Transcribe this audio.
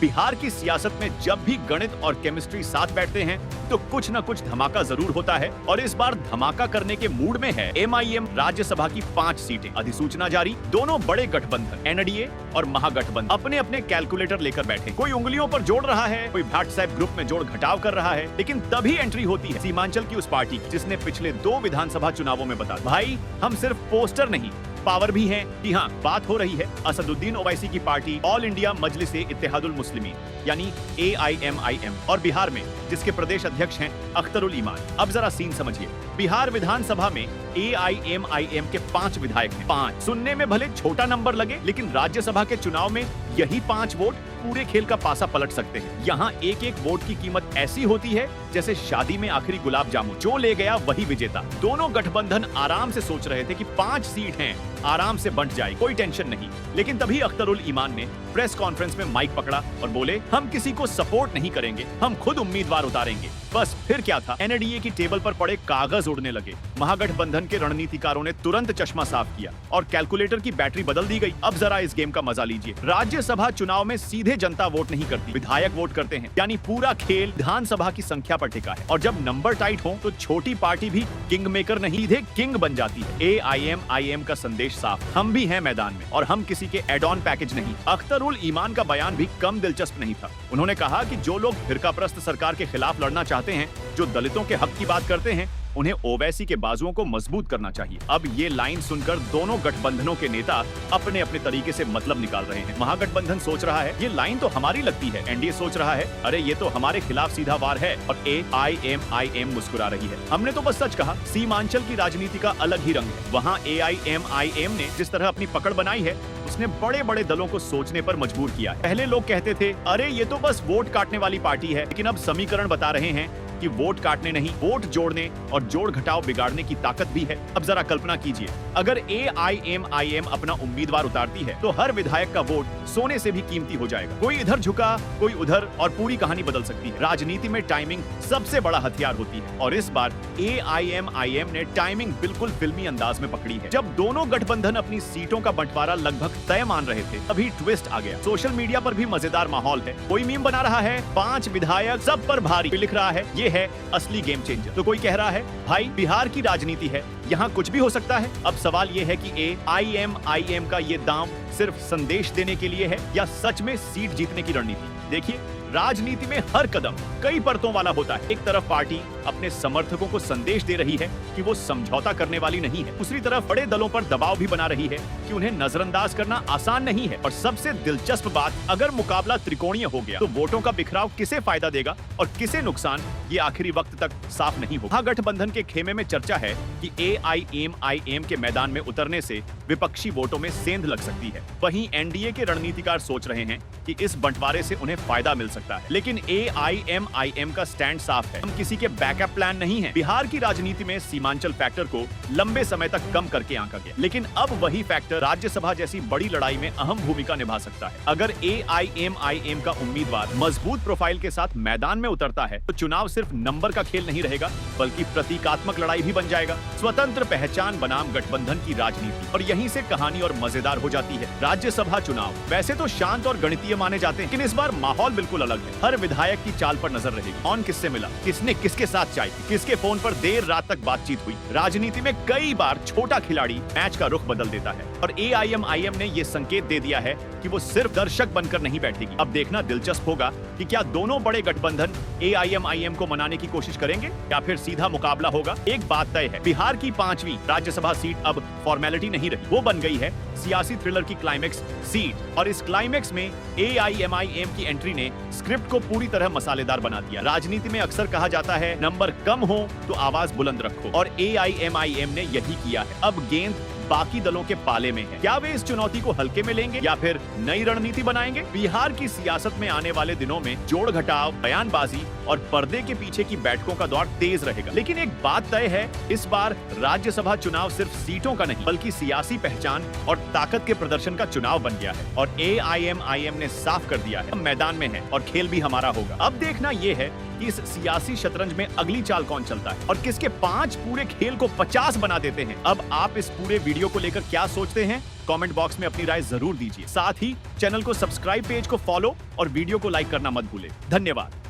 बिहार की सियासत में जब भी गणित और केमिस्ट्री साथ बैठते हैं तो कुछ न कुछ धमाका जरूर होता है और इस बार धमाका करने के मूड में है एमआईएम। राज्यसभा की 5 सीटें, अधिसूचना जारी। दोनों बड़े गठबंधन एनडीए और महागठबंधन अपने अपने कैलकुलेटर लेकर बैठे। कोई उंगलियों पर जोड़ रहा है, कोई व्हाट्सएप ग्रुप में जोड़ घटाव कर रहा है, लेकिन तभी एंट्री होती है सीमांचल की उस पार्टी की जिसने पिछले 2 विधानसभा चुनावों में बताया, भाई हम सिर्फ पोस्टर नहीं पावर भी है। जी हाँ, बात हो रही है असदुद्दीन ओवैसी की पार्टी ऑल इंडिया मजलिस इत्तेहादुल मुस्लिमीन यानी AIMIM और बिहार में जिसके प्रदेश अध्यक्ष हैं अख्तरुल ईमान। अब जरा सीन समझिए। बिहार विधानसभा में AIMIM के 5 विधायक हैं। 5 सुनने में भले छोटा नंबर लगे, लेकिन राज्यसभा के चुनाव में यही 5 वोट पूरे खेल का पासा पलट सकते हैं। यहाँ एक एक वोट की कीमत ऐसी होती है जैसे शादी में आखिरी गुलाब जामुन, जो ले गया वही विजेता। दोनों गठबंधन आराम से सोच रहे थे कि 5 सीट हैं, आराम से बंट जाए, कोई टेंशन नहीं। लेकिन तभी अख्तरुल ईमान ने प्रेस कॉन्फ्रेंस में माइक पकड़ा और बोले, हम किसी को सपोर्ट नहीं करेंगे, हम खुद उम्मीदवार उतारेंगे। बस फिर क्या था, एनडीए की टेबल पर पड़े कागज उड़ने लगे। महागठबंधन के रणनीतिकारों ने तुरंत चश्मा साफ किया और कैलकुलेटर की बैटरी बदल दी गई। अब जरा इस गेम का मजा लीजिए। राज्यसभा चुनाव में सीधे जनता वोट नहीं करती, विधायक वोट करते हैं, यानी पूरा खेल विधानसभा की संख्या पर टिका है। और जब नंबर टाइट हो तो छोटी पार्टी भी किंग मेकर नहीं, सीधे किंग बन जाती है। AIMIM का संदेश साफ, हम भी हैं मैदान में और हम किसी के एड ऑन पैकेज नहीं। अख्तरुल ईमान का बयान भी कम दिलचस्प नहीं था। उन्होंने कहा कि जो लोग फिरकाप्रस्त सरकार के खिलाफ लड़ना चाहते हैं, जो दलितों के हक की बात करते हैं, उन्हें ओवैसी के बाजुओं को मजबूत करना चाहिए। अब ये लाइन सुनकर दोनों गठबंधनों के नेता अपने अपने तरीके से मतलब निकाल रहे हैं। महागठबंधन सोच रहा है ये लाइन तो हमारी लगती है, एनडीए सोच रहा है अरे ये तो हमारे खिलाफ सीधा वार है, और AIMIM मुस्कुरा रही है, हमने तो बस सच कहा। सीमांचल की राजनीति का अलग ही रंग है। वहाँ AIMIM ने जिस तरह अपनी पकड़ बनाई है, उसने बड़े बड़े दलों को सोचने पर मजबूर किया है। पहले लोग कहते थे अरे ये तो बस वोट काटने वाली पार्टी है, लेकिन अब समीकरण बता रहे हैं कि वोट काटने नहीं, वोट जोड़ने और जोड़ घटाव बिगाड़ने की ताकत भी है। अब जरा कल्पना कीजिए, अगर AIMIM अपना उम्मीदवार उतारती है तो हर विधायक का वोट सोने से भी कीमती हो जाएगा। कोई इधर झुका, कोई उधर, और पूरी कहानी बदल सकती है। राजनीति में टाइमिंग सबसे बड़ा हथियार होती है, और इस बार AIMIM ने टाइमिंग बिल्कुल फिल्मी अंदाज में पकड़ी है। जब दोनों गठबंधन अपनी सीटों का बंटवारा लगभग तय मान रहे थे, तभी ट्विस्ट आ गया। सोशल मीडिया पर भी मजेदार माहौल है। कोई मीम बना रहा है 5 विधायक सब पर भारी, लिख रहा है ये है असली गेम चेंजर। तो कोई कह रहा है भाई बिहार की राजनीति है, यहाँ कुछ भी हो सकता है। अब सवाल ये है कि AIMIM का ये दांव सिर्फ संदेश देने के लिए है या सच में सीट जीतने की रणनीति। देखिए, राजनीति में हर कदम कई परतों वाला होता है। एक तरफ पार्टी अपने समर्थकों को संदेश दे रही है कि वो समझौता करने वाली नहीं है, दूसरी तरफ बड़े दलों पर दबाव भी बना रही है कि उन्हें नजरअंदाज करना आसान नहीं है। और सबसे दिलचस्प बात, अगर मुकाबला त्रिकोणीय हो गया तो वोटों का बिखराव किसे फायदा देगा और किसे नुकसान, ये आखिरी वक्त तक साफ नहीं होगा। महागठबंधन के खेमे में चर्चा है कि AIMIM के मैदान में उतरने से विपक्षी वोटों में सेंध लग सकती है। वहीं एनडीए के रणनीतिकार सोच रहे हैं कि इस बंटवारे से उन्हें फायदा मिल सकता है। लेकिन AIMIM का स्टैंड साफ है, हम किसी के बैकअप प्लान नहीं है। बिहार की राजनीति में सीमांचल फैक्टर को लंबे समय तक कम करके आंका गया, लेकिन अब वही फैक्टर राज्यसभा जैसी बड़ी लड़ाई में अहम भूमिका निभा सकता है। अगर AIMIM का उम्मीदवार मजबूत प्रोफाइल के साथ मैदान में उतरता है तो चुनाव सिर्फ नंबर का खेल नहीं रहेगा, बल्कि प्रतीकात्मक लड़ाई भी बन जाएगा। स्वतंत्र पहचान बनाम गठबंधन की राजनीति, और यहीं से कहानी और मजेदार हो जाती है। राज्यसभा चुनाव वैसे तो शांत और गणितीय माने जाते हैं, लेकिन इस बार माहौल बिल्कुल अलग है। हर विधायक की चाल पर नजर रहेगी, कौन किससे मिला, किसने किसके साथ चाय पी, किसके फोन पर देर रात तक बातचीत हुई। राजनीति में कई बार छोटा खिलाड़ी मैच का रुख बदल देता है, और AIMIM ने ये संकेत दे दिया है कि वो सिर्फ दर्शक बनकर नहीं बैठेगी। अब देखना दिलचस्प होगा कि क्या दोनों बड़े गठबंधन AIMIM को मनाने की कोशिश करेंगे या फिर सीधा मुकाबला होगा। एक बात तय है, बिहार की 5वीं राज्यसभा सीट अब फॉर्मेलिटी नहीं रही, वो बन गई है सियासी थ्रिलर की क्लाइमेक्स सीट। और इस क्लाइमेक्स में AIMIM की एंट्री ने स्क्रिप्ट को पूरी तरह मसालेदार बना दिया। राजनीति में अक्सर कहा जाता है नंबर कम हो तो आवाज बुलंद रखो, और AIMIM ने यही किया है। अब गेंद बाकी दलों के पाले में है। क्या वे इस चुनौती को हल्के में लेंगे या फिर नई रणनीति बनाएंगे? बिहार की सियासत में आने वाले दिनों में जोड़ घटाव, बयानबाजी और पर्दे के पीछे की बैठकों का दौर तेज रहेगा। लेकिन एक बात तय है, इस बार राज्यसभा चुनाव सिर्फ सीटों का नहीं, बल्कि सियासी पहचान और ताकत के प्रदर्शन का चुनाव बन गया है। और AIMIM ने साफ कर दिया है, हम मैदान में हैं और खेल भी हमारा होगा। अब देखना यह है कि इस सियासी शतरंज में अगली चाल कौन चलता है और किसके 5 पूरे खेल को 50 बना देते हैं। अब आप इस पूरे वीडियो को लेकर क्या सोचते हैं? कमेंट बॉक्स में अपनी राय जरूर दीजिए। साथ ही चैनल को सब्सक्राइब, पेज को फॉलो और वीडियो को लाइक करना मत भूलें। धन्यवाद।